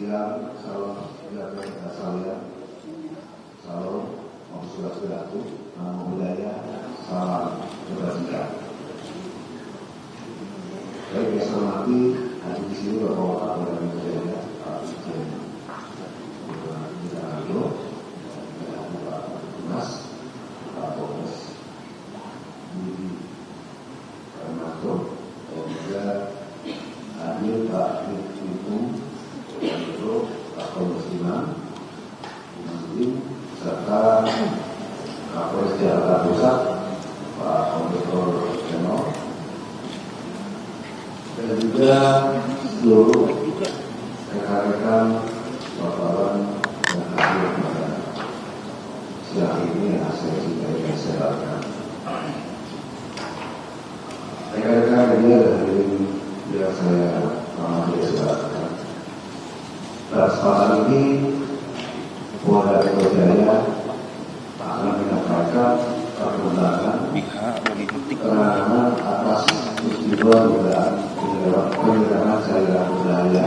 siang, salam sejahtera saya, salam masyarakat, nama budaya, salam kebajikan. Baik, yang saya hormati, hari di sini Bapak Kapolda Metro Jaya, Pak Dirjen Bidang Pak Humas, Pak Polres Budi Karnarto, dan juga hadir Pak Dirjen Pak Polres Imam, serta Kapolres Jakarta Pusat, Pak Kompetitor Channel, dan juga seluruh rekan-rekan wartawan yang hadir pada siang ini yang saya cintai dan saya banggakan. Rekan-rekan ini adalah yang saya hormati dan saya banggakan. Pada kesempatan ini, Polda Metro Jaya akan menyampaikan perkembangan penanganan atas peristiwa dugaan penyerangan cairan berbahaya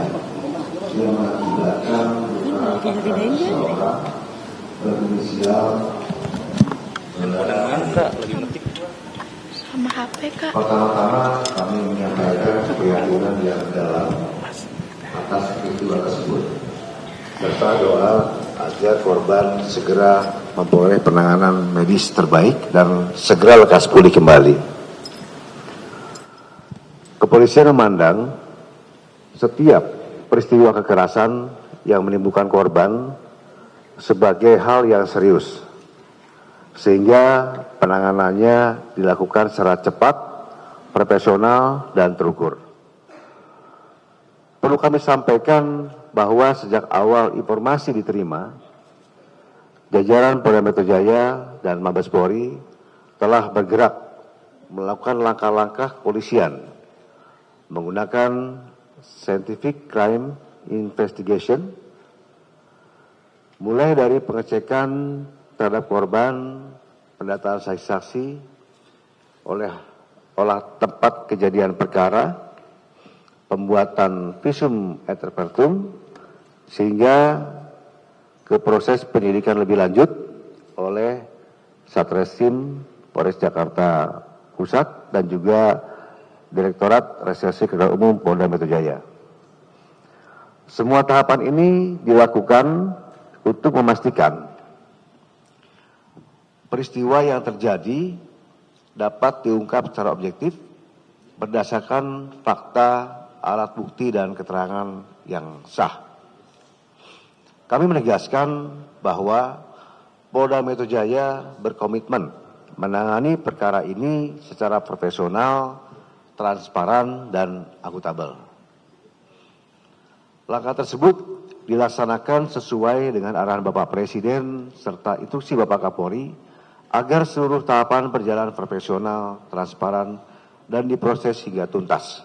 yang mengakibatkan seorang berinisial sama HP Kak. Pertama-tama kami menyampaikan keprihatinan yang dalam atas peristiwa tersebut serta doa agar korban segera memperoleh penanganan medis terbaik dan segera lekas pulih kembali. Kepolisian memandang setiap peristiwa kekerasan yang menimbulkan korban sebagai hal yang serius, sehingga penanganannya dilakukan secara cepat, profesional, dan terukur. Perlu kami sampaikan bahwa sejak awal informasi diterima, jajaran Polda Metro Jaya dan Mabes Polri telah bergerak melakukan langkah-langkah kepolisian menggunakan scientific crime investigation, mulai dari pengecekan terhadap korban, pendataan saksi-saksi, oleh olah tempat kejadian perkara, pembuatan visum et repertum, sehingga ke proses penyidikan lebih lanjut oleh Satreskrim Polres Jakarta Pusat dan juga Direktorat Reserse Kriminal Umum Polda Metro Jaya. Semua tahapan ini dilakukan untuk memastikan peristiwa yang terjadi dapat diungkap secara objektif berdasarkan fakta, alat bukti, dan keterangan yang sah. Kami menegaskan bahwa Polda Metro Jaya berkomitmen menangani perkara ini secara profesional, transparan, dan akuntabel. Langkah tersebut dilaksanakan sesuai dengan arahan Bapak Presiden serta instruksi Bapak Kapolri agar seluruh tahapan berjalan profesional, transparan, dan diproses hingga tuntas.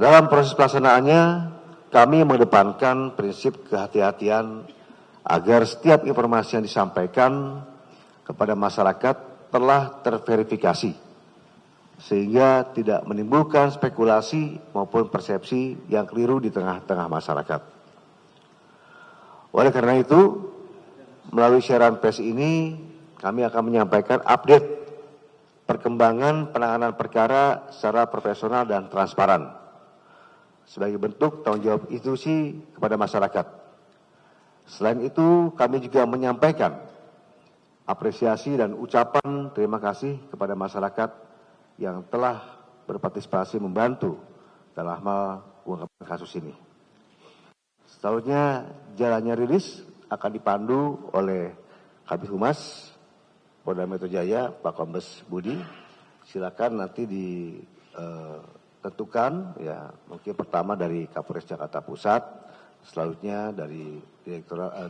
Dalam proses pelaksanaannya, kami mengedepankan prinsip kehati-hatian agar setiap informasi yang disampaikan kepada masyarakat telah terverifikasi, sehingga tidak menimbulkan spekulasi maupun persepsi yang keliru di tengah-tengah masyarakat. Oleh karena itu, melalui siaran pers ini, kami akan menyampaikan update perkembangan penanganan perkara secara profesional dan transparan, sebagai bentuk tanggung jawab institusi kepada masyarakat. Selain itu, kami juga menyampaikan apresiasi dan ucapan terima kasih kepada masyarakat yang telah berpartisipasi membantu dalam mengungkap kasus ini. Selanjutnya, jalannya rilis akan dipandu oleh Kabid Humas Polda Metro Jaya, Pak Kombes Budi. Silakan nanti ditentukan, ya, mungkin pertama dari Kapolres Jakarta Pusat, selanjutnya dari Direktorat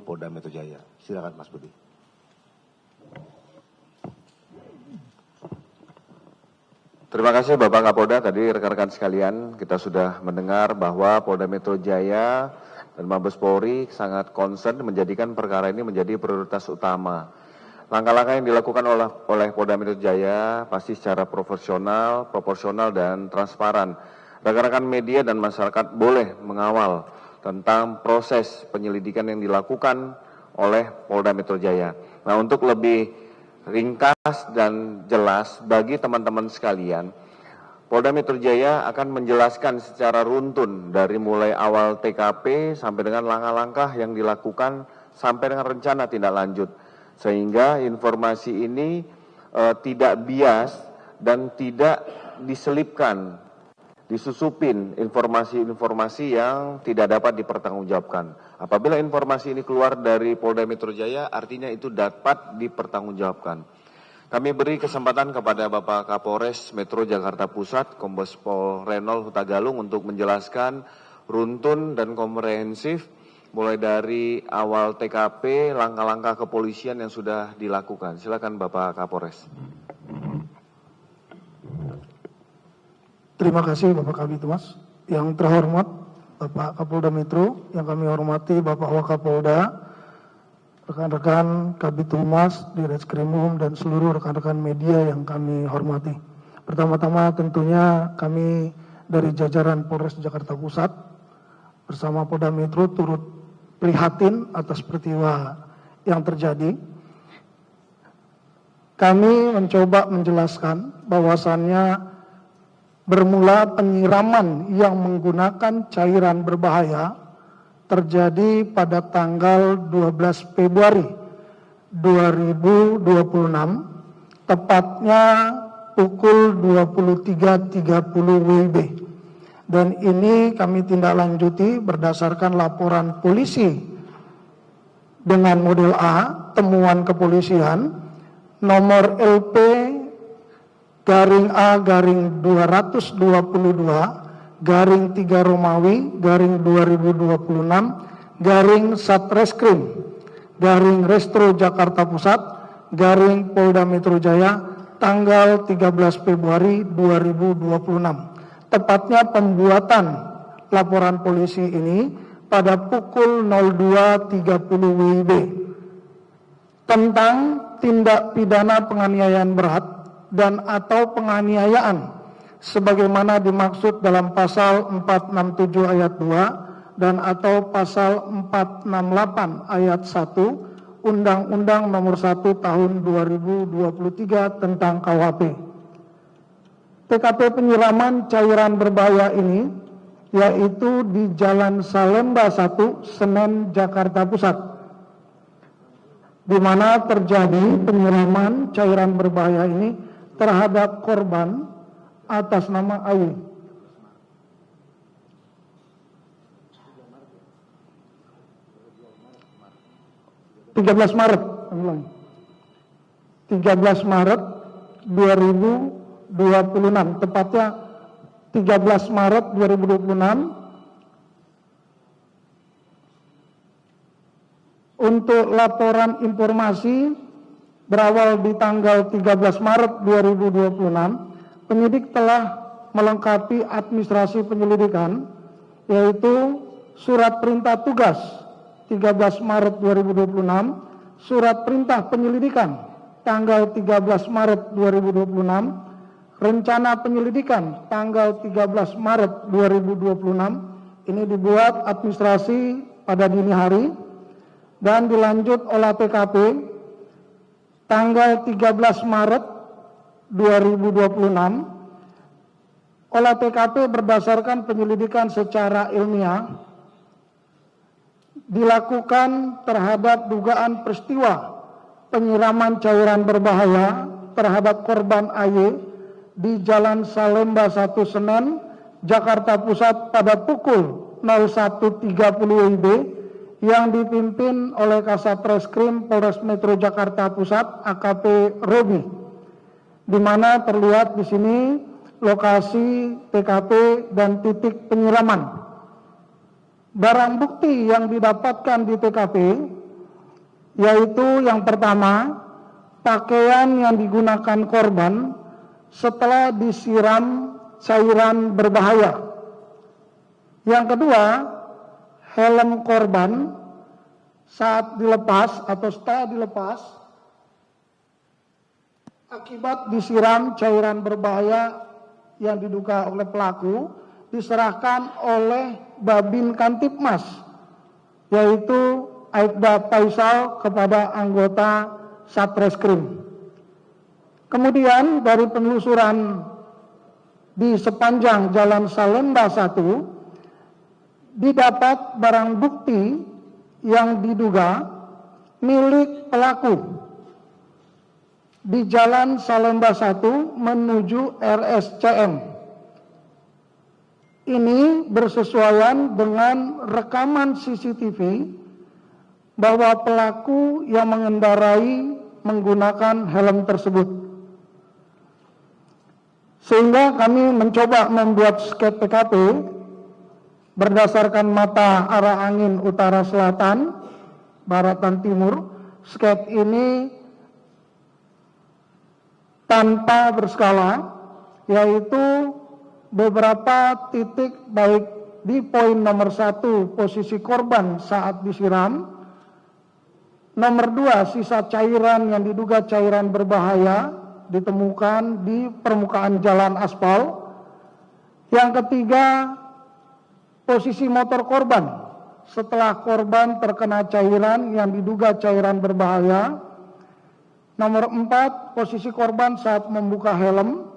Polda Metro Jaya. Silakan Mas Budi. Terima kasih Bapak Kapolda. Tadi rekan-rekan sekalian, kita sudah mendengar bahwa Polda Metro Jaya dan Mabes Polri sangat concern menjadikan perkara ini menjadi prioritas utama. Langkah-langkah yang dilakukan oleh Polda Metro Jaya pasti secara profesional, proporsional, dan transparan. rekan-rekan media dan masyarakat boleh mengawal tentang proses penyelidikan yang dilakukan oleh Polda Metro Jaya. Nah, untuk lebih ringkas dan jelas bagi teman-teman sekalian, Polda Metro Jaya akan menjelaskan secara runtun dari mulai awal TKP sampai dengan langkah-langkah yang dilakukan sampai dengan rencana tindak lanjut. Sehingga informasi ini tidak bias dan tidak diselipkan, disusupin informasi-informasi yang tidak dapat dipertanggungjawabkan. Apabila informasi ini keluar dari Polda Metro Jaya, artinya itu dapat dipertanggungjawabkan. Kami beri kesempatan kepada Bapak Kapolres Metro Jakarta Pusat, Kombes Pol Renol Hutagalung untuk menjelaskan runtun dan komprehensif mulai dari awal TKP, langkah-langkah kepolisian yang sudah dilakukan. Silakan Bapak Kapolres. Terima kasih Bapak Kabitumas. Yang terhormat Bapak Kapolda Metro, yang kami hormati Bapak Wakapolda, rekan-rekan Kabitumas, Direskrimum, dan seluruh rekan-rekan media yang kami hormati. Pertama-tama tentunya kami dari jajaran Polres Jakarta Pusat bersama Polda Metro turut prihatin atas peristiwa yang terjadi. Kami mencoba menjelaskan bahwasannya bermula penyiraman yang menggunakan cairan berbahaya terjadi pada tanggal 12 Februari 2026, tepatnya pukul 23.30 WIB. Dan ini kami tindak lanjuti berdasarkan laporan polisi dengan model A, temuan kepolisian, nomor LP garing A garing 222 garing 3 Romawi garing 2026 garing Satreskrim garing Restro Jakarta Pusat garing Polda Metro Jaya tanggal 13 Februari 2026. Tepatnya pembuatan laporan polisi ini pada pukul 02.30 WIB tentang tindak pidana penganiayaan berat dan atau penganiayaan sebagaimana dimaksud dalam pasal 467 ayat 2 dan atau pasal 468 ayat 1 Undang-Undang Nomor 1 Tahun 2023 tentang KUHP. TKP penyiraman cairan berbahaya ini yaitu di Jalan Salemba 1, Senen, Jakarta Pusat, di mana terjadi penyiraman cairan berbahaya ini terhadap korban atas nama Ayu. (13 Maret 2026, tepatnya 13 Maret 2026 untuk laporan informasi berawal di tanggal 13 Maret 2026. Penyidik telah melengkapi administrasi penyelidikan, yaitu surat perintah tugas 13 Maret 2026, surat perintah penyelidikan tanggal 13 Maret 2026, rencana penyelidikan tanggal 13 Maret 2026. Ini dibuat administrasi pada dini hari dan dilanjut olah TKP tanggal 13 Maret 2026. Olah TKP berdasarkan penyelidikan secara ilmiah dilakukan terhadap dugaan peristiwa penyiraman cairan berbahaya terhadap korban AY di Jalan Salemba 1 Senen, Jakarta Pusat pada pukul 01.30 WIB yang dipimpin oleh Kasat Reskrim Polres Metro Jakarta Pusat AKP Robi, di mana terlihat di sini lokasi TKP dan titik penyiraman. Barang bukti yang didapatkan di TKP yaitu yang pertama, pakaian yang digunakan korban setelah disiram cairan berbahaya. Yang kedua, helm korban saat dilepas atau setelah dilepas akibat disiram cairan berbahaya yang diduga oleh pelaku diserahkan oleh Babin Kantipmas, yaitu Aibda Faisal kepada anggota Satreskrim. Kemudian dari penelusuran di sepanjang Jalan Salemba 1 didapat barang bukti yang diduga milik pelaku di Jalan Salemba 1 menuju RSCM. Ini bersesuaian dengan rekaman CCTV bahwa pelaku yang mengendarai menggunakan helm tersebut. Sehingga kami mencoba membuat skep TKP berdasarkan mata arah angin utara selatan, barat dan timur. Skep ini tanpa berskala, yaitu beberapa titik baik di poin nomor 1 posisi korban saat disiram, nomor 2 sisa cairan yang diduga cairan berbahaya ditemukan di permukaan jalan aspal, yang ketiga posisi motor korban setelah korban terkena cairan yang diduga cairan berbahaya, nomor 4 posisi korban saat membuka helm,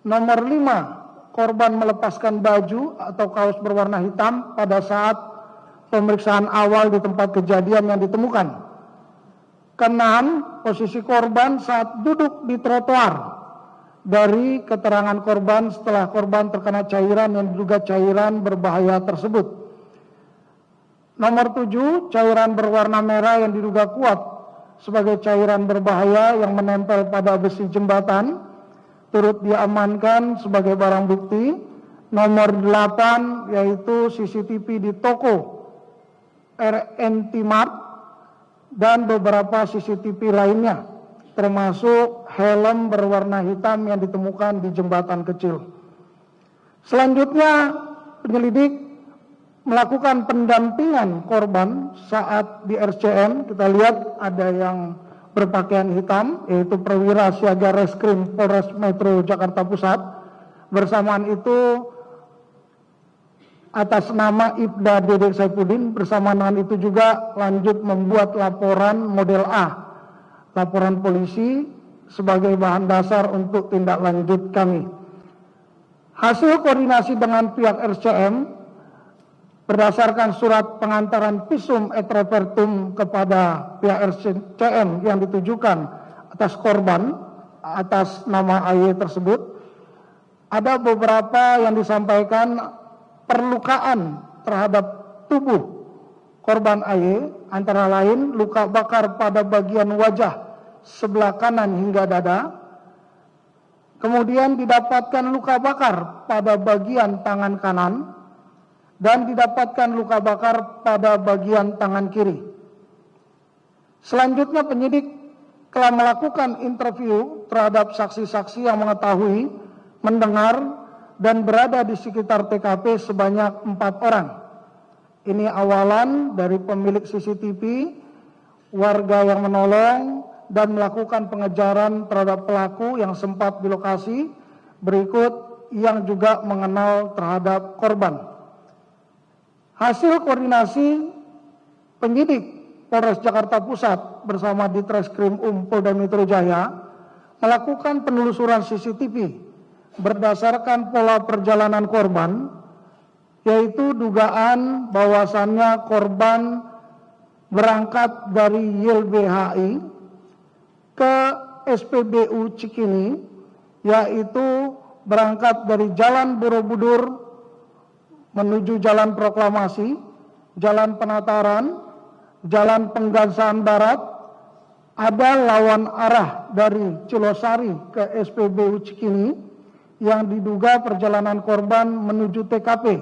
nomor 5 korban melepaskan baju atau kaos berwarna hitam pada saat pemeriksaan awal di tempat kejadian yang ditemukan. Keenam, posisi korban saat duduk di trotoar dari keterangan korban setelah korban terkena cairan yang diduga cairan berbahaya tersebut. Nomor 7, cairan berwarna merah yang diduga kuat sebagai cairan berbahaya yang menempel pada besi jembatan turut diamankan sebagai barang bukti. Nomor 8 yaitu CCTV di toko RNT Mart dan beberapa CCTV lainnya, termasuk helm berwarna hitam yang ditemukan di jembatan kecil. Selanjutnya penyelidik melakukan pendampingan korban saat di RCM. Kita lihat ada yang berpakaian hitam, yaitu perwira siaga Reskrim Polres Metro Jakarta Pusat. Bersamaan itu atas nama Ibda Dede Saifuddin, bersamaan dengan itu juga lanjut membuat laporan model A, laporan polisi sebagai bahan dasar untuk tindak lanjut kami. Hasil koordinasi dengan pihak RCM berdasarkan surat pengantaran visum et repertum kepada pihak RCM yang ditujukan atas korban atas nama AY tersebut, ada beberapa yang disampaikan perlukaan terhadap tubuh korban AY, antara lain luka bakar pada bagian wajah sebelah kanan hingga dada, kemudian didapatkan luka bakar pada bagian tangan kanan, dan didapatkan luka bakar pada bagian tangan kiri. Selanjutnya penyidik telah melakukan interview terhadap saksi-saksi yang mengetahui, mendengar, dan berada di sekitar TKP sebanyak 4 orang. Ini awalan dari pemilik CCTV, warga yang menolong, dan melakukan pengejaran terhadap pelaku yang sempat di lokasi, berikut yang juga mengenal terhadap korban. Hasil koordinasi penyidik Polres Jakarta Pusat bersama Ditreskrim Polda Metro Jaya melakukan penelusuran CCTV berdasarkan pola perjalanan korban, yaitu dugaan bahwasannya korban berangkat dari YLBHI ke SPBU Cikini, yaitu berangkat dari Jalan Borobudur menuju Jalan Proklamasi, Jalan Penataran, Jalan Penggangsaan Barat, ada lawan arah dari Cilosari ke SPBU Cikini yang diduga perjalanan korban menuju TKP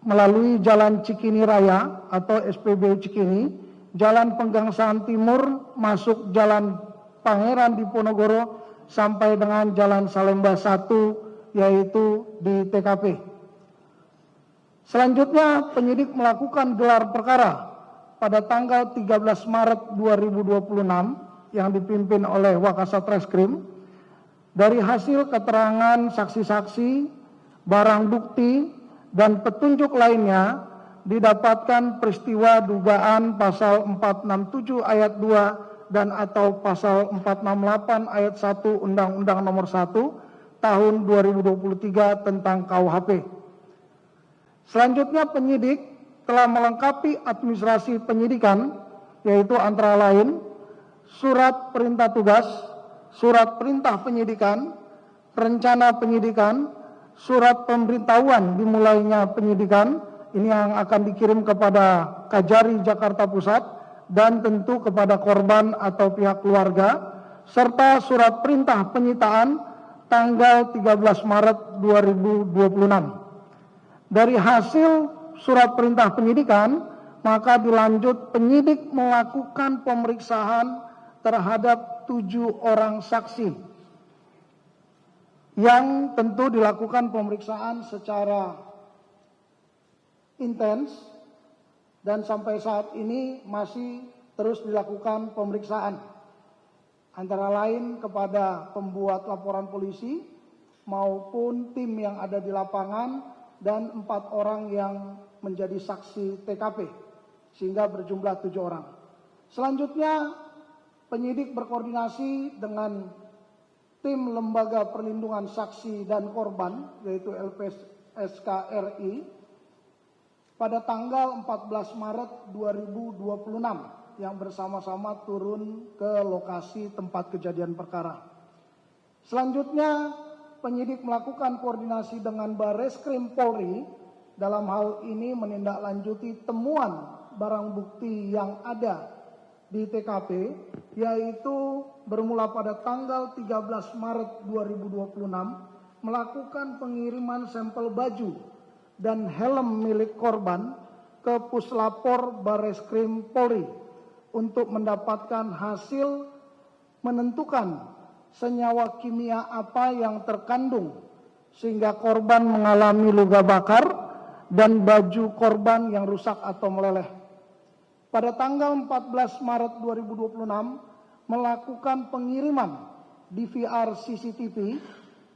melalui Jalan Cikini Raya atau SPBU Cikini, Jalan Penggangsaan Timur masuk Jalan Pangeran Diponegoro sampai dengan Jalan Salemba 1 yaitu di TKP. Selanjutnya penyidik melakukan gelar perkara pada tanggal 13 Maret 2026 yang dipimpin oleh Wakasat Reskrim. Dari hasil keterangan saksi-saksi barang bukti, dan petunjuk lainnya didapatkan peristiwa dugaan pasal 467 ayat 2 dan atau pasal 468 ayat 1 Undang-Undang Nomor 1 Tahun 2023 tentang KUHP. Selanjutnya penyidik telah melengkapi administrasi penyidikan, yaitu antara lain surat perintah tugas, surat perintah penyidikan, rencana penyidikan, surat pemberitahuan dimulainya penyidikan, ini yang akan dikirim kepada Kajari Jakarta Pusat dan tentu kepada korban atau pihak keluarga, serta surat perintah penyitaan tanggal 13 Maret 2026. Dari hasil surat perintah penyidikan, maka dilanjut penyidik melakukan pemeriksaan terhadap 7 orang saksi yang tentu dilakukan pemeriksaan secara intens dan sampai saat ini masih terus dilakukan pemeriksaan, antara lain kepada pembuat laporan polisi maupun tim yang ada di lapangan dan 4 orang yang menjadi saksi TKP, sehingga berjumlah 7 orang. Selanjutnya penyidik berkoordinasi dengan tim Lembaga Perlindungan Saksi dan Korban, yaitu LPSK RI, pada tanggal 14 Maret 2026 yang bersama-sama turun ke lokasi tempat kejadian perkara. Selanjutnya penyidik melakukan koordinasi dengan Bareskrim Polri dalam hal ini menindaklanjuti temuan barang bukti yang ada di TKP, yaitu bermula pada tanggal 13 Maret 2026 melakukan pengiriman sampel baju dan helm milik korban ke Puslapor Bareskrim Polri untuk mendapatkan hasil menentukan senyawa kimia apa yang terkandung sehingga korban mengalami luka bakar dan baju korban yang rusak atau meleleh. Pada tanggal 14 Maret 2026 melakukan pengiriman DVR CCTV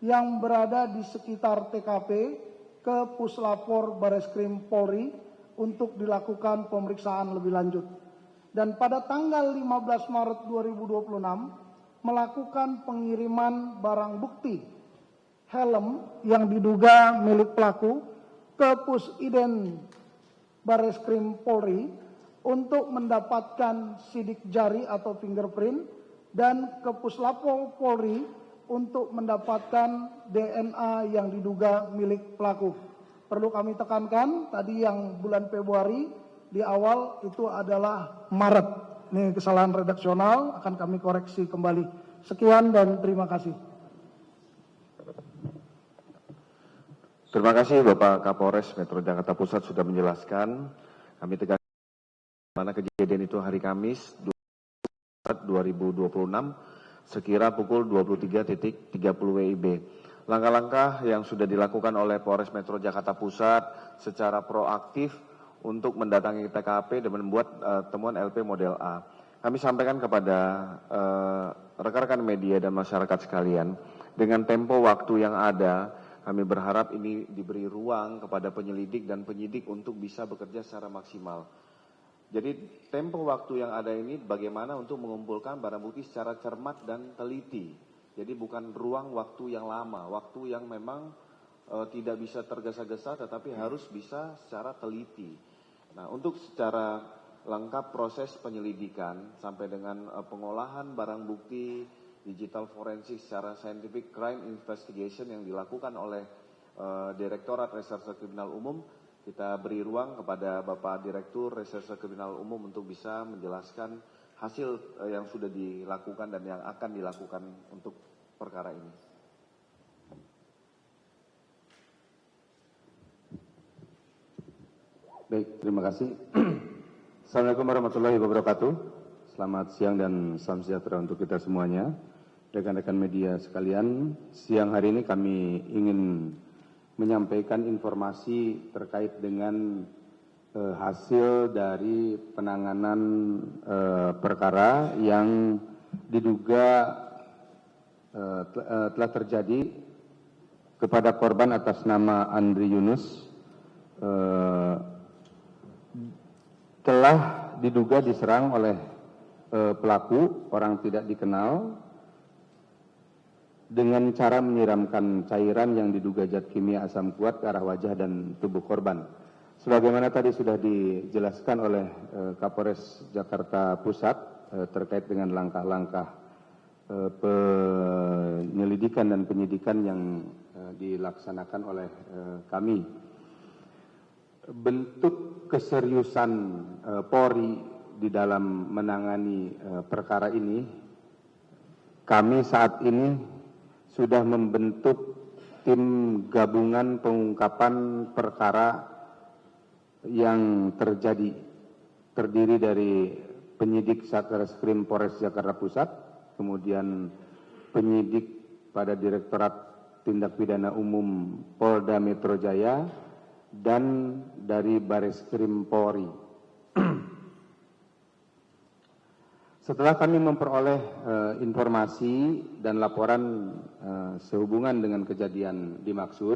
yang berada di sekitar TKP ke Puslapor Bareskrim Polri untuk dilakukan pemeriksaan lebih lanjut. Dan pada tanggal 15 Maret 2026 melakukan pengiriman barang bukti helm yang diduga milik pelaku ke Pusiden Bareskrim Polri untuk mendapatkan sidik jari atau fingerprint dan ke Puslapor Polri untuk mendapatkan DNA yang diduga milik pelaku. Perlu kami tekankan tadi yang bulan Februari di awal itu adalah Maret. Ini kesalahan redaksional, akan kami koreksi kembali. Sekian dan terima kasih. Terima kasih Bapak Kapolres Metro Jakarta Pusat sudah menjelaskan. Kami tegaskan mana kejadian itu hari Kamis 2026 sekira pukul 23.30 WIB. Langkah-langkah yang sudah dilakukan oleh Polres Metro Jakarta Pusat secara proaktif untuk mendatangi TKP dan membuat temuan LP model A. Kami sampaikan kepada rekan-rekan media dan masyarakat sekalian, dengan tempo waktu yang ada, kami berharap ini diberi ruang kepada penyelidik dan penyidik untuk bisa bekerja secara maksimal. Jadi tempo waktu yang ada ini bagaimana untuk mengumpulkan barang bukti secara cermat dan teliti. Jadi bukan ruang waktu yang lama, waktu yang memang tidak bisa tergesa-gesa tetapi harus bisa secara teliti. Nah, untuk secara lengkap proses penyelidikan sampai dengan pengolahan barang bukti digital forensik secara scientific crime investigation yang dilakukan oleh Direktorat Reserse Kriminal Umum, kita beri ruang kepada Bapak Direktur Reserse Kriminal Umum untuk bisa menjelaskan hasil yang sudah dilakukan dan yang akan dilakukan untuk perkara ini. Baik, terima kasih. Assalamualaikum warahmatullahi wabarakatuh. Selamat siang dan salam sejahtera untuk kita semuanya. Rekan-rekan media sekalian, siang hari ini kami ingin menyampaikan informasi terkait dengan hasil dari penanganan perkara yang diduga telah terjadi kepada korban atas nama Andri Yunus telah diduga diserang oleh pelaku orang tidak dikenal dengan cara menyiramkan cairan yang diduga zat kimia asam kuat ke arah wajah dan tubuh korban. Sebagaimana tadi sudah dijelaskan oleh Kapolres Jakarta Pusat terkait dengan langkah-langkah penyelidikan dan penyidikan yang dilaksanakan oleh kami. Bentuk keseriusan Polri di dalam menangani perkara ini, kami saat ini sudah membentuk tim gabungan pengungkapan perkara yang terjadi, terdiri dari penyidik Satreskrim Polres Jakarta Pusat, kemudian penyidik pada Direktorat Tindak Pidana Umum Polda Metro Jaya, dan dari Bareskrim Polri. Setelah kami memperoleh informasi dan laporan sehubungan dengan kejadian dimaksud,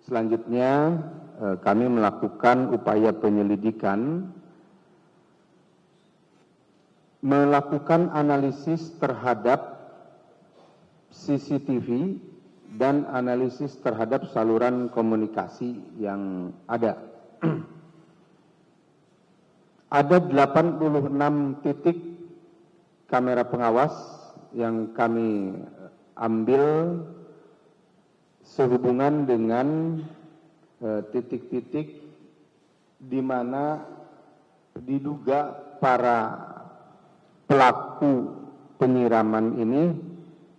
selanjutnya kami melakukan upaya penyelidikan, melakukan analisis terhadap CCTV dan analisis terhadap saluran komunikasi yang ada. Ada 86 titik kamera pengawas yang kami ambil sehubungan dengan titik-titik di mana diduga para pelaku penyiraman ini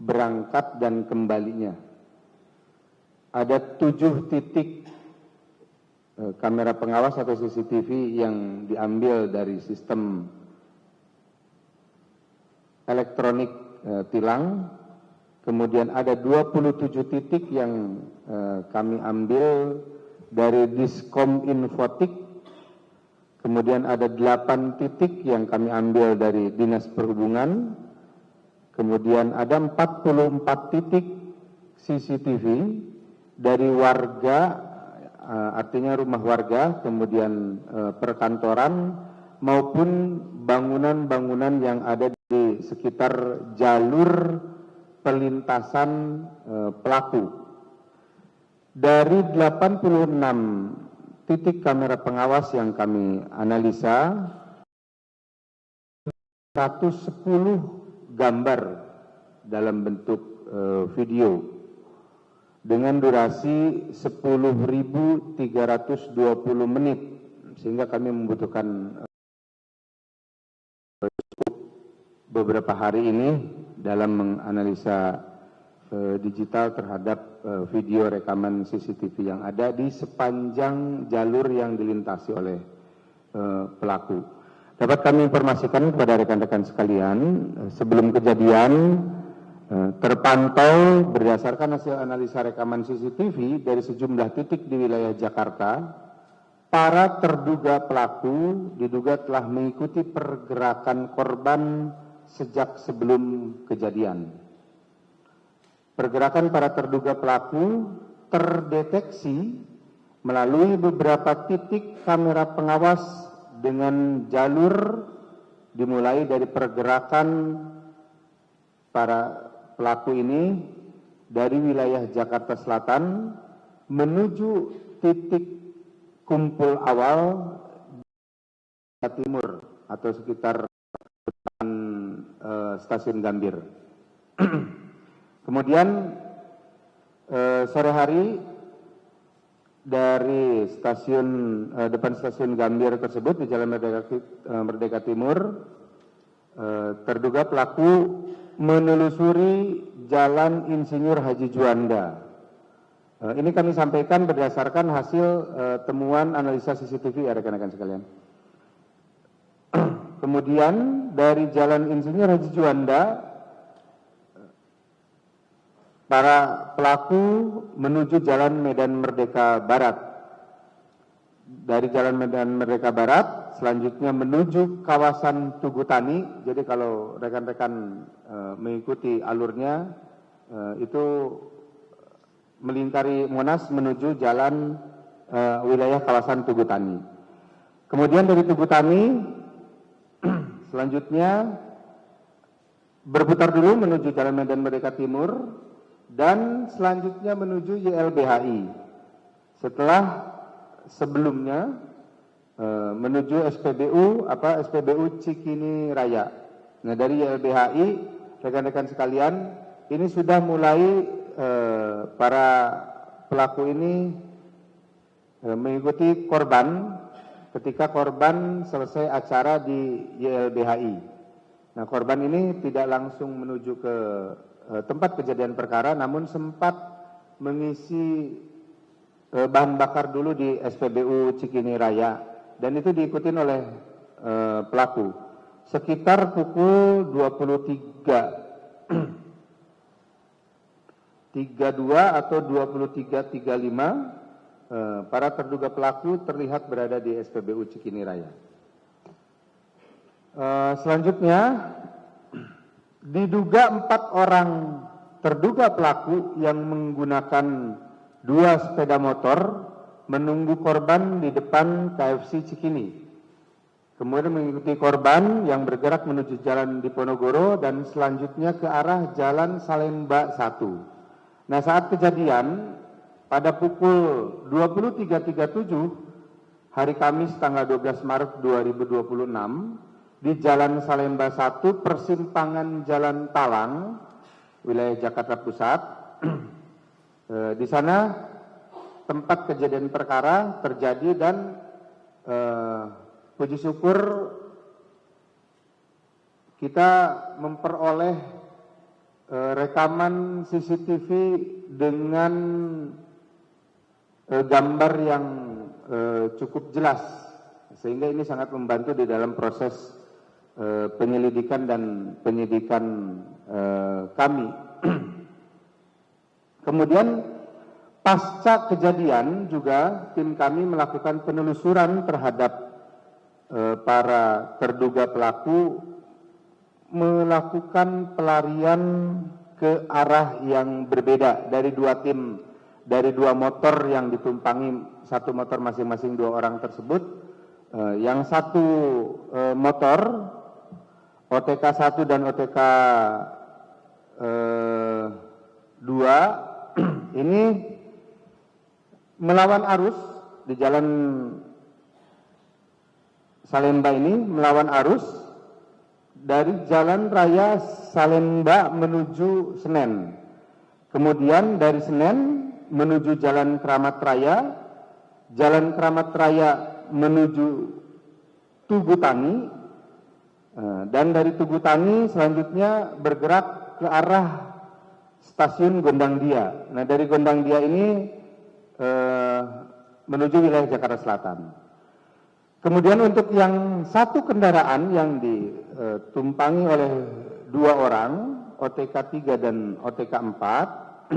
berangkat dan kembalinya. Ada 7 titik kamera pengawas atau CCTV yang diambil dari sistem elektronik tilang. Kemudian ada 27 titik yang kami ambil dari Diskom Infotik. Kemudian ada 8 titik yang kami ambil dari Dinas Perhubungan. Kemudian ada 44 titik CCTV dari warga, artinya rumah warga, kemudian perkantoran maupun bangunan-bangunan yang ada di sekitar jalur pelintasan pelaku. Dari 86 titik kamera pengawas yang kami analisa, 110 gambar dalam bentuk video dengan durasi 10.320 menit, sehingga kami membutuhkan beberapa hari ini dalam menganalisa digital terhadap video rekaman CCTV yang ada di sepanjang jalur yang dilintasi oleh pelaku. Dapat kami informasikan kepada rekan-rekan sekalian, sebelum kejadian terpantau berdasarkan hasil analisa rekaman CCTV dari sejumlah titik di wilayah Jakarta, para terduga pelaku diduga telah mengikuti pergerakan korban sejak sebelum kejadian. Pergerakan para terduga pelaku terdeteksi melalui beberapa titik kamera pengawas dengan jalur dimulai dari pergerakan para pelaku ini dari wilayah Jakarta Selatan menuju titik kumpul awal di timur atau sekitar stasiun Gambir. Kemudian sore hari dari depan stasiun Gambir tersebut di Jalan Merdeka Timur, terduga pelaku menelusuri Jalan Insinyur Haji Juanda. Ini kami sampaikan berdasarkan hasil temuan analisa CCTV ya rekan-rekan sekalian. Kemudian dari Jalan Insinyur Haji Juanda, para pelaku menuju Jalan Medan Merdeka Barat. Dari Jalan Medan Merdeka Barat, selanjutnya menuju kawasan Tugu Tani. Jadi kalau rekan-rekan mengikuti alurnya, itu melingkari Monas menuju jalan wilayah kawasan Tugu Tani. Kemudian dari Tugu Tani selanjutnya berputar dulu menuju Jalan Medan Merdeka Timur dan selanjutnya menuju YLBHI. Setelah sebelumnya menuju SPBU Cikini Raya. Nah, dari YLBHI, rekan-rekan sekalian, ini sudah mulai para pelaku ini mengikuti korban ketika korban selesai acara di YLBHI. Nah, korban ini tidak langsung menuju ke tempat kejadian perkara, namun sempat mengisi bahan bakar dulu di SPBU Cikini Raya, dan itu diikuti oleh pelaku. Sekitar pukul 23.32 atau 23.35, para terduga pelaku terlihat berada di SPBU Cikini Raya. Selanjutnya, diduga 4 orang terduga pelaku yang menggunakan 2 sepeda motor menunggu korban di depan KFC Cikini. Kemudian mengikuti korban yang bergerak menuju jalan Diponegoro dan selanjutnya ke arah jalan Salemba 1. Nah, saat kejadian pada pukul 23.37 hari Kamis tanggal 12 Maret 2026 di Jalan Salemba 1 persimpangan Jalan Talang wilayah Jakarta Pusat. Di sana tempat kejadian perkara terjadi dan puji syukur kita memperoleh rekaman CCTV dengan gambar yang cukup jelas, sehingga ini sangat membantu di dalam proses penyelidikan dan penyidikan kami. Kemudian pasca kejadian juga tim kami melakukan penelusuran terhadap para terduga pelaku, melakukan pelarian ke arah yang berbeda dari 2 tim, dari 2 motor yang ditumpangi, 1 motor masing-masing 2 orang tersebut. Yang 1 motor OTK 1 dan OTK 2 ini melawan arus di jalan Salemba ini, melawan arus dari Jalan Raya Salemba menuju Senen. Kemudian dari Senen menuju Jalan Kramat Raya, Jalan Kramat Raya menuju Tugu Tani, dan dari Tugu Tani selanjutnya bergerak ke arah stasiun Gondang Dia. Nah, dari Gondang Dia ini menuju wilayah Jakarta Selatan. Kemudian untuk yang 1 kendaraan yang ditumpangi oleh 2 orang, OTK 3 dan OTK 4,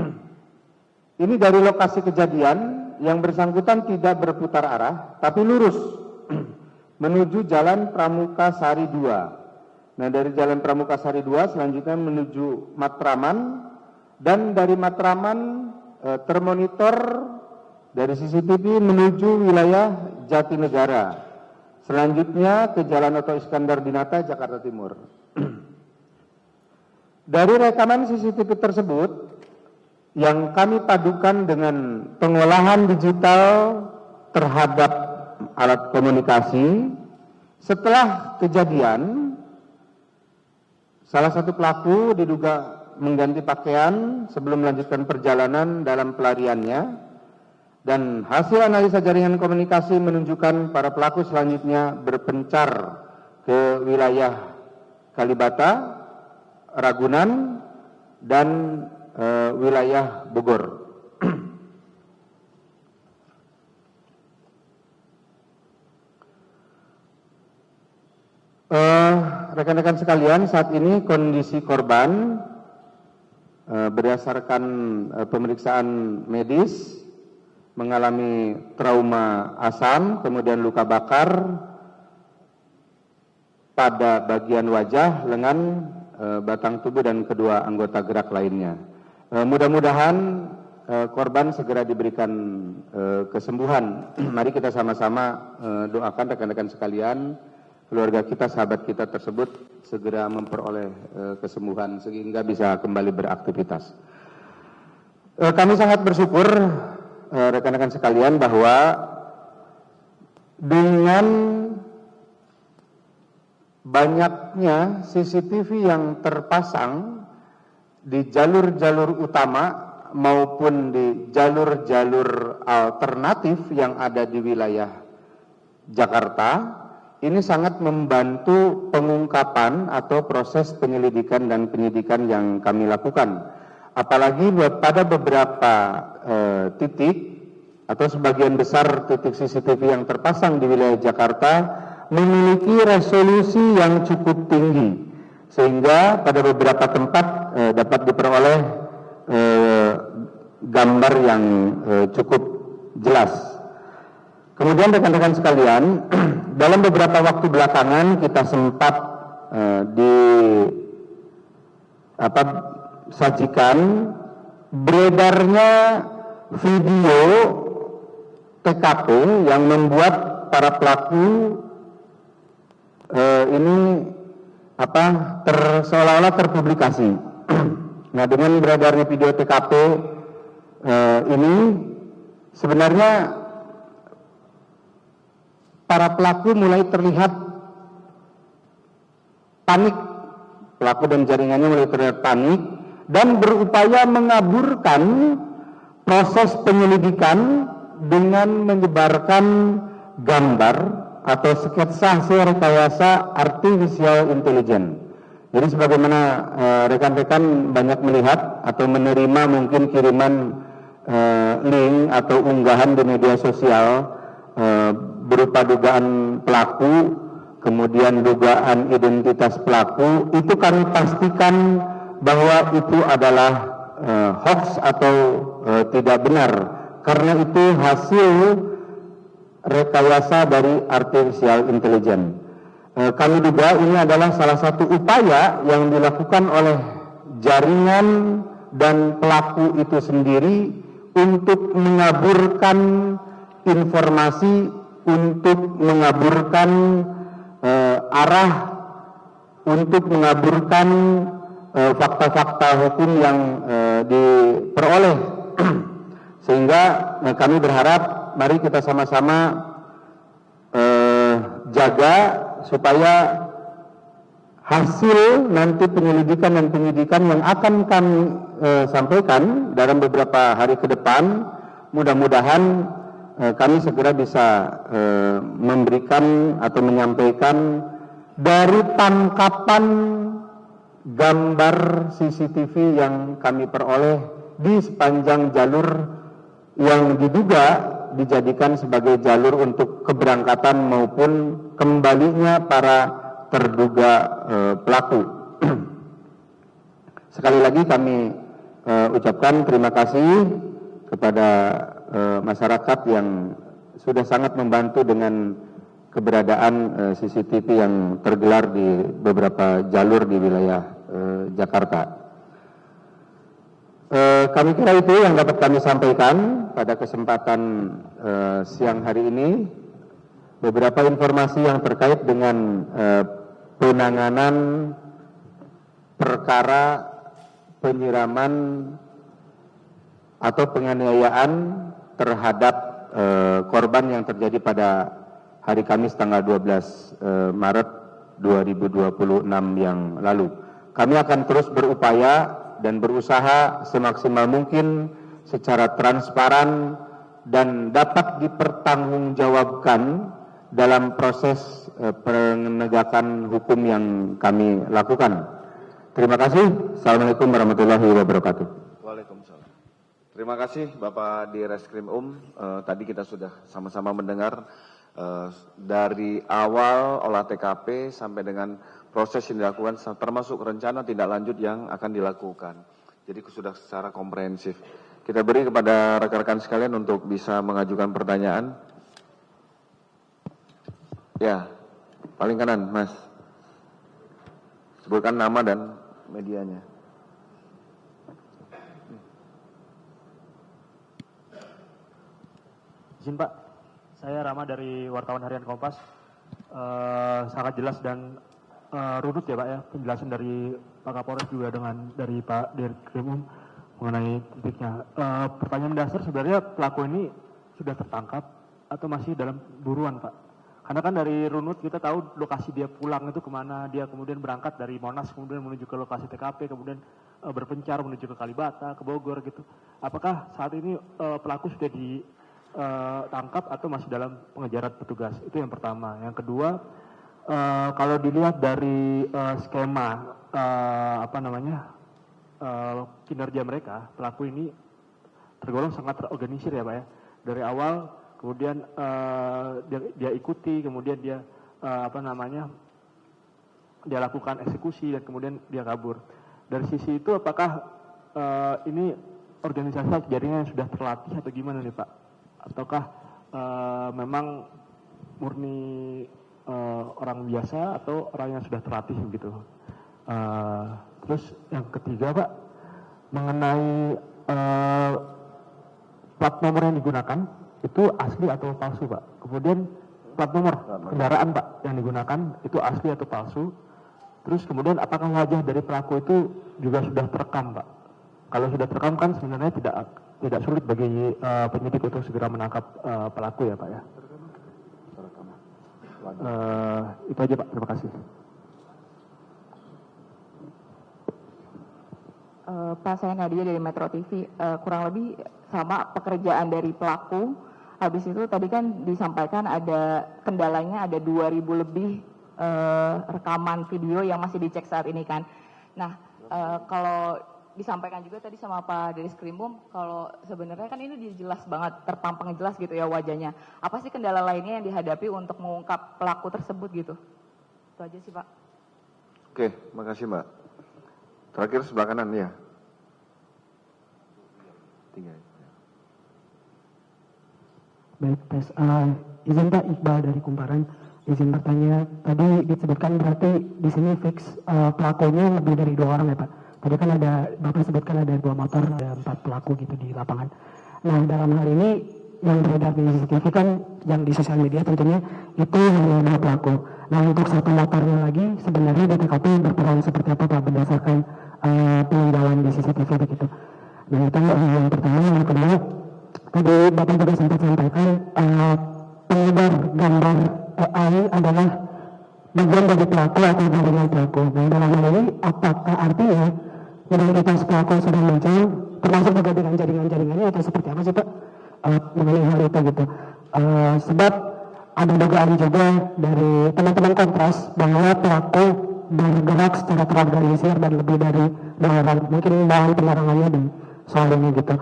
ini dari lokasi kejadian yang bersangkutan tidak berputar arah, tapi lurus menuju Jalan Pramuka Sari 2. Nah, dari Jalan Pramuka Sari 2 selanjutnya menuju Matraman, dan dari Matraman termonitor dari CCTV menuju wilayah Jatinegara. Selanjutnya ke Jalan Oto Iskandar Dinata, Jakarta Timur. Dari rekaman CCTV tersebut yang kami padukan dengan pengolahan digital terhadap alat komunikasi, setelah kejadian salah satu pelaku diduga mengganti pakaian sebelum melanjutkan perjalanan dalam pelariannya, dan hasil analisa jaringan komunikasi menunjukkan para pelaku selanjutnya berpencar ke wilayah Kalibata, Ragunan, dan wilayah Bogor. Rekan-rekan sekalian, saat ini kondisi korban berdasarkan pemeriksaan medis mengalami trauma asam, kemudian luka bakar pada bagian wajah, lengan, batang tubuh, dan kedua anggota gerak lainnya. Mudah-mudahan korban segera diberikan kesembuhan. Mari kita sama-sama doakan rekan-rekan sekalian, keluarga kita, sahabat kita tersebut segera memperoleh kesembuhan sehingga bisa kembali beraktivitas. Kami sangat bersyukur rekan-rekan sekalian bahwa dengan banyaknya CCTV yang terpasang di jalur-jalur utama maupun di jalur-jalur alternatif yang ada di wilayah Jakarta, ini sangat membantu pengungkapan atau proses penyelidikan dan penyidikan yang kami lakukan. Apalagi pada beberapa titik atau sebagian besar titik CCTV yang terpasang di wilayah Jakarta memiliki resolusi yang cukup tinggi, sehingga pada beberapa tempat dapat diperoleh gambar yang cukup jelas. Kemudian rekan-rekan sekalian, dalam beberapa waktu belakangan kita sempat sajikan beredarnya video TKP yang membuat para pelaku ini seolah-olah terpublikasi. Nah, dengan beredarnya video TKP ini sebenarnya para pelaku mulai terlihat panik, pelaku dan jaringannya mulai terlihat panik dan berupaya mengaburkan proses penyelidikan dengan menyebarkan gambar atau sketsa hasil rekayasa artificial intelligence. Jadi sebagaimana rekan-rekan banyak melihat atau menerima mungkin kiriman link atau unggahan di media sosial berupa dugaan pelaku, kemudian dugaan identitas pelaku, itu kami pastikan bahwa itu adalah hoax atau tidak benar, karena itu hasil rekayasa dari artificial intelligence. Kami duga ini adalah salah satu upaya yang dilakukan oleh jaringan dan pelaku itu sendiri untuk mengaburkan informasi, untuk mengaburkan arah, untuk mengaburkan fakta-fakta hukum yang diperoleh. Sehingga kami berharap mari kita sama-sama jaga supaya hasil nanti penyelidikan dan penyidikan yang akan kami sampaikan dalam beberapa hari ke depan, mudah-mudahan kami segera bisa memberikan atau menyampaikan dari tangkapan gambar CCTV yang kami peroleh di sepanjang jalur yang diduga dijadikan sebagai jalur untuk keberangkatan maupun kembalinya para terduga pelaku. Sekali lagi kami ucapkan terima kasih kepada masyarakat yang sudah sangat membantu dengan keberadaan CCTV yang tergelar di beberapa jalur di wilayah Jakarta. Kami kira itu yang dapat kami sampaikan pada kesempatan siang hari ini. Beberapa informasi yang terkait dengan penanganan perkara penyiraman atau penganiayaan terhadap korban yang terjadi pada hari Kamis tanggal 12 Maret 2026 yang lalu. Kami akan terus berupaya dan berusaha semaksimal mungkin secara transparan dan dapat dipertanggungjawabkan dalam proses penegakan hukum yang kami lakukan. Terima kasih. Assalamualaikum warahmatullahi wabarakatuh. Waalaikumsalam. Terima kasih Bapak di Reskrim tadi kita sudah sama-sama mendengar dari awal olah TKP sampai dengan proses yang dilakukan termasuk rencana tindak lanjut yang akan dilakukan. Jadi sudah secara komprehensif. Kita beri kepada rekan-rekan sekalian untuk bisa mengajukan pertanyaan. Ya, paling kanan Mas. Sebutkan nama dan medianya. Izin Pak, saya Rama dari Wartawan Harian Kompas. Sangat jelas dan runut ya Pak ya penjelasan dari Pak Kapolres juga dengan dari Pak Dirkrimum mengenai titiknya. Pertanyaan dasar sebenarnya pelaku ini sudah tertangkap atau masih dalam buruan Pak? Karena kan dari runut kita tahu lokasi dia pulang itu kemana, dia kemudian berangkat dari Monas kemudian menuju ke lokasi TKP, kemudian berpencar menuju ke Kalibata, ke Bogor gitu. Apakah saat ini pelaku sudah ditangkap atau masih dalam pengejaran petugas? Itu yang pertama. Yang kedua, kalau dilihat dari skema kinerja mereka, pelaku ini tergolong sangat terorganisir ya Pak ya. Dari awal kemudian dia ikuti, kemudian dia dia lakukan eksekusi dan kemudian dia kabur. Dari sisi itu apakah ini organisasi atau jaringan yang sudah terlatih atau gimana nih Pak? Ataukah memang murni orang biasa atau orang yang sudah terlatih begitu? Terus yang ketiga Pak, mengenai plat nomor yang digunakan itu asli atau palsu Pak? Kemudian plat nomor kendaraan Pak yang digunakan itu asli atau palsu? Terus kemudian apakah wajah dari pelaku itu juga sudah terekam Pak? Kalau sudah terekam kan sebenarnya tidak sulit bagi penyidik untuk segera menangkap pelaku ya Pak ya. Itu aja Pak, terima kasih. Pak, saya Nadia dari Metro TV. Kurang lebih sama pekerjaan dari pelaku. Habis itu tadi kan disampaikan ada kendalanya ada 2.000 lebih rekaman video yang masih dicek saat ini kan. Nah, kalau disampaikan juga tadi sama Pak dari Skrimum, kalau sebenarnya kan ini jelas banget, terpampang jelas gitu ya wajahnya. Apa sih kendala lainnya yang dihadapi untuk mengungkap pelaku tersebut gitu? Itu aja sih Pak. Oke, makasih Mbak. Terakhir sebelah kanan ya. 3. Baik, tes. Izin Pak, Iqbal dari Kumparan. Izin bertanya, tadi disebutkan berarti di sini fix pelakunya lebih dari 2 orang ya Pak? Tadi kan Bapak sebutkan ada 2 motor, ada 4 pelaku gitu di lapangan. Nah, dalam hal ini yang beredar di CCTV kan yang di sosial media tentunya itu hanya 2 pelaku. Nah, untuk 1 motornya lagi sebenarnya di TKP berperan seperti apa Pak berdasarkan peninggalan di CCTV begitu. Nah, itu yang pertama. Yang kedua, tadi Bapak juga sempat sampaikan penyebar gambar AI adalah bagian dari pelaku atau jaringan pelaku. Nah, dalam hal ini apakah artinya identitas pelaku sudah muncul, termasuk juga dengan jaringan-jaringannya atau seperti apa sih Pak mengenai hal itu gitu? Sebab ada dugaan juga dari teman-teman Kontras bahwa pelaku bergerak secara terorganisir dan lebih dari 2 orang. Mungkin bahan penerangannya di soal ini gitu.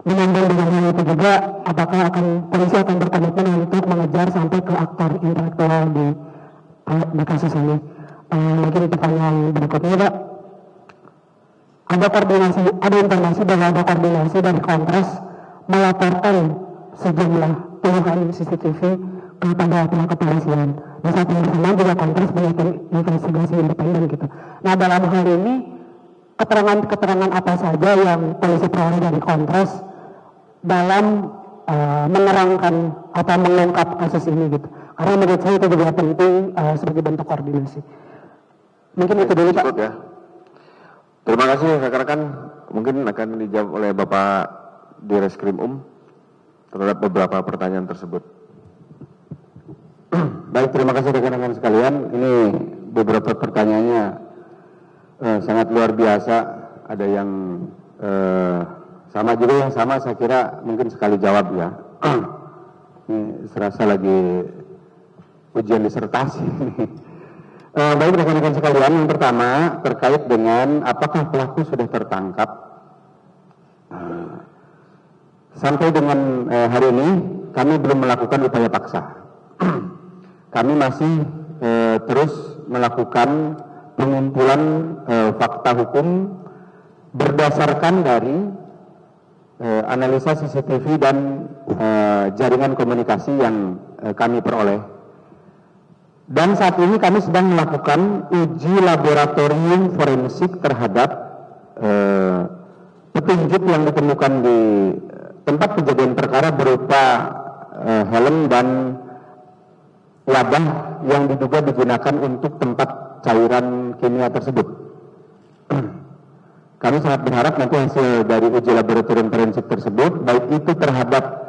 Menyambung dengan hal itu juga, apakah polisi akan berkomitmen untuk mengejar sampai ke aktor intelektual di kasus ini? Mungkin pertanyaan berikutnya Pak, ada informasi bahwa ada koordinasi dari Kontras melaporkan sejumlah puluhan CCTV kepada pihak kepolisian. Di saat yang bersamaan juga Kontras melakukan investigasi independen gitu. Nah, dalam hal ini keterangan apa saja yang polisi peroleh dari Kontras dalam menerangkan atau mengungkap kasus ini gitu? Karena menurut saya itu juga penting sebagai bentuk koordinasi. Mungkin itu dulu Pak. Ya. Terima kasih rekan-rekan. Mungkin akan dijawab oleh Bapak Direskrim terhadap beberapa pertanyaan tersebut. Baik, terima kasih rekan-rekan sekalian. Ini beberapa pertanyaannya sangat luar biasa. Ada yang sama juga, yang sama saya kira mungkin sekali jawab ya. Ini serasa lagi ujian disertasi. Baik rekan-rekan sekalian, yang pertama terkait dengan apakah pelaku sudah tertangkap. Sampai dengan hari ini kami belum melakukan upaya paksa. Kami masih terus melakukan pengumpulan fakta hukum berdasarkan dari analisa CCTV dan jaringan komunikasi yang kami peroleh. Dan saat ini kami sedang melakukan uji laboratorium forensik terhadap petunjuk yang ditemukan di tempat kejadian perkara berupa helm dan wadah yang diduga digunakan untuk tempat cairan kimia tersebut. Kami sangat berharap nanti hasil dari uji laboratorium forensik tersebut, baik itu terhadap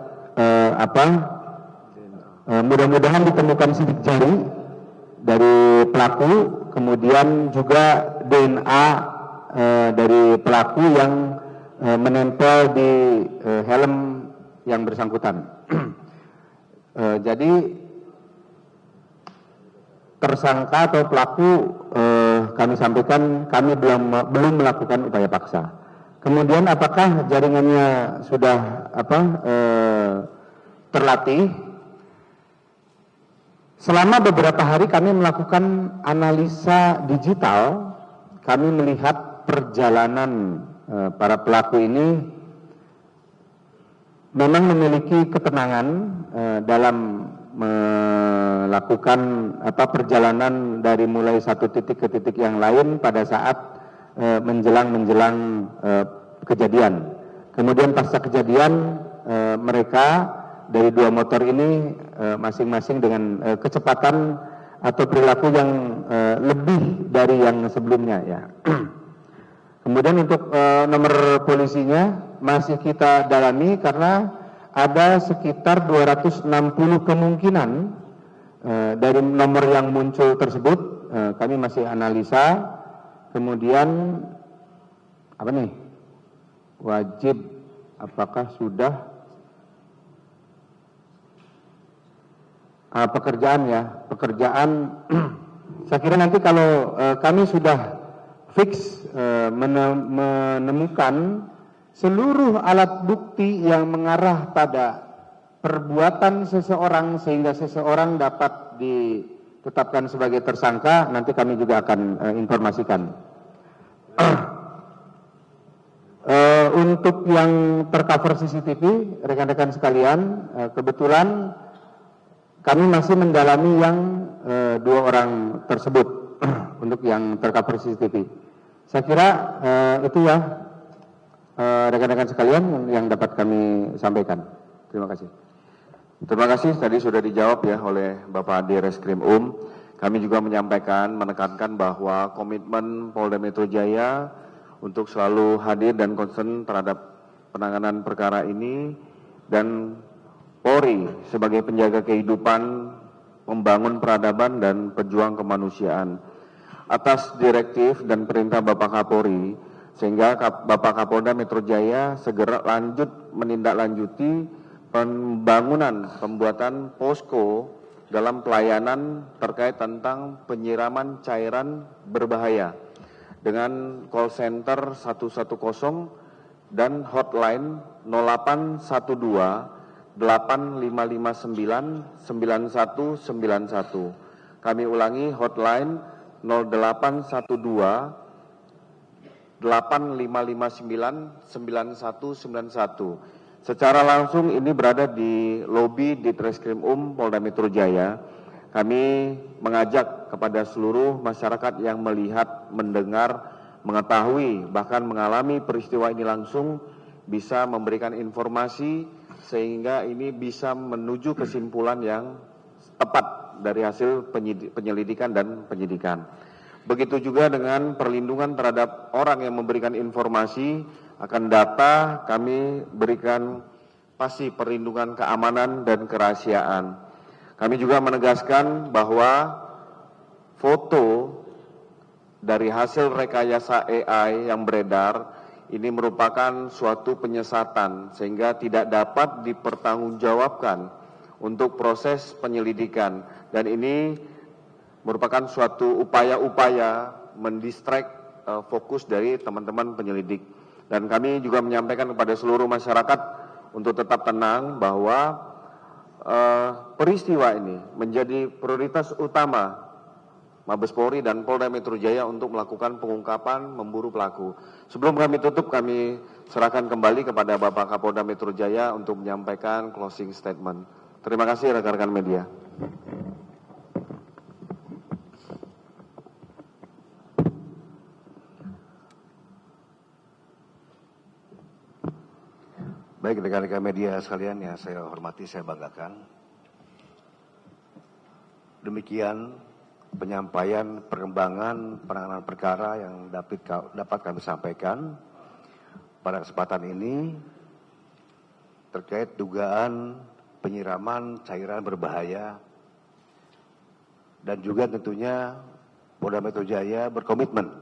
mudah-mudahan ditemukan sidik jari dari pelaku, kemudian juga DNA dari pelaku yang menempel di helm yang bersangkutan. Jadi tersangka atau pelaku kami sampaikan kami belum melakukan upaya paksa. Kemudian apakah jaringannya sudah terlatih? Selama beberapa hari kami melakukan analisa digital, kami melihat perjalanan para pelaku ini memang memiliki ketenangan dalam melakukan perjalanan dari mulai satu titik ke titik yang lain pada saat menjelang kejadian. Kemudian pasca kejadian mereka dari dua motor ini masing-masing dengan kecepatan atau perilaku yang lebih dari yang sebelumnya ya. Kemudian untuk nomor polisinya masih kita dalami karena ada sekitar 260 kemungkinan dari nomor yang muncul tersebut. Kami masih analisa. Kemudian wajib apakah sudah pekerjaan saya kira nanti kalau kami sudah fix menemukan seluruh alat bukti yang mengarah pada perbuatan seseorang sehingga seseorang dapat ditetapkan sebagai tersangka, nanti kami juga akan informasikan. Untuk yang tercover CCTV, rekan-rekan sekalian, kebetulan kami masih mendalami yang dua orang tersebut untuk yang tercover CCTV. Saya kira itu ya rekan-rekan sekalian yang dapat kami sampaikan. Terima kasih. Terima kasih, tadi sudah dijawab ya oleh Bapak Direskrim Kami juga menyampaikan, menekankan bahwa komitmen Polda Metro Jaya untuk selalu hadir dan concern terhadap penanganan perkara ini, dan Polri sebagai penjaga kehidupan, membangun peradaban dan pejuang kemanusiaan. Atas direktif dan perintah Bapak Kapolri, sehingga Bapak Kapolda Metro Jaya segera menindaklanjuti pembuatan posko dalam pelayanan terkait tentang penyiraman cairan berbahaya dengan call center 110 dan hotline 0812 8559 9191. Kami ulangi, hotline 0812 8559 9191. Secara langsung ini berada di lobi Ditreskrim Polda Metro Jaya. Kami mengajak kepada seluruh masyarakat yang melihat, mendengar, mengetahui, bahkan mengalami peristiwa ini langsung, bisa memberikan informasi sehingga ini bisa menuju kesimpulan yang tepat dari hasil penyelidikan dan penyidikan. Begitu juga dengan perlindungan terhadap orang yang memberikan informasi akan data, kami berikan pasti perlindungan keamanan dan kerahasiaan. Kami juga menegaskan bahwa foto dari hasil rekayasa AI yang beredar ini merupakan suatu penyesatan sehingga tidak dapat dipertanggungjawabkan untuk proses penyelidikan, dan ini merupakan suatu upaya-upaya mendistract fokus dari teman-teman penyelidik. Dan kami juga menyampaikan kepada seluruh masyarakat untuk tetap tenang bahwa peristiwa ini menjadi prioritas utama Mabes Polri dan Polda Metro Jaya untuk melakukan pengungkapan, memburu pelaku. Sebelum kami tutup, kami serahkan kembali kepada Bapak Kapolda Metro Jaya untuk menyampaikan closing statement. Terima kasih rekan-rekan media. Baik rekan-rekan media sekalian yang saya hormati, saya banggakan. Demikian penyampaian perkembangan penanganan perkara yang dapat kami sampaikan pada kesempatan ini terkait dugaan penyiraman cairan berbahaya, dan juga tentunya Polda Metro Jaya berkomitmen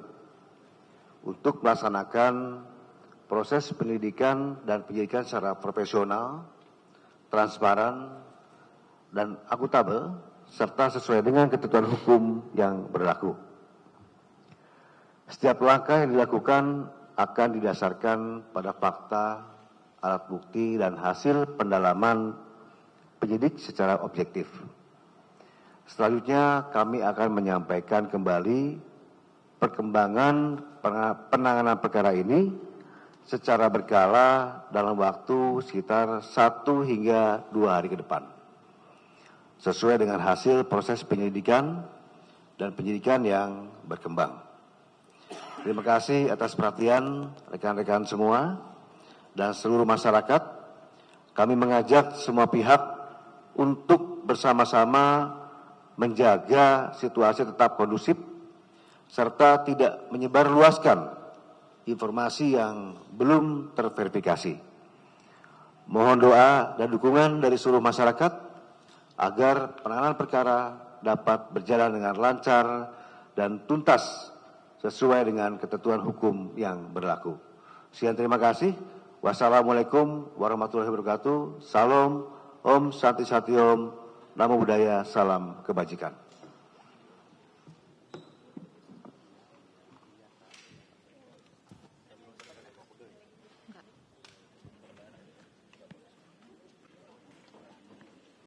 untuk melaksanakan proses penyelidikan dan penyidikan secara profesional, transparan, dan akuntabel, serta sesuai dengan ketentuan hukum yang berlaku. Setiap langkah yang dilakukan akan didasarkan pada fakta, alat bukti, dan hasil pendalaman penyidik secara objektif. Selanjutnya kami akan menyampaikan kembali perkembangan penanganan perkara ini secara berkala dalam waktu sekitar 1 hingga 2 hari ke depan, sesuai dengan hasil proses penyelidikan dan penyidikan yang berkembang. Terima kasih atas perhatian rekan-rekan semua dan seluruh masyarakat. Kami mengajak semua pihak untuk bersama-sama menjaga situasi tetap kondusif serta tidak menyebarluaskan informasi yang belum terverifikasi. Mohon doa dan dukungan dari seluruh masyarakat agar penanganan perkara dapat berjalan dengan lancar dan tuntas sesuai dengan ketentuan hukum yang berlaku. Sekian, terima kasih. Wassalamualaikum warahmatullahi wabarakatuh. Salam, Om Santi Satyom, Namo Buddhaya, salam kebajikan.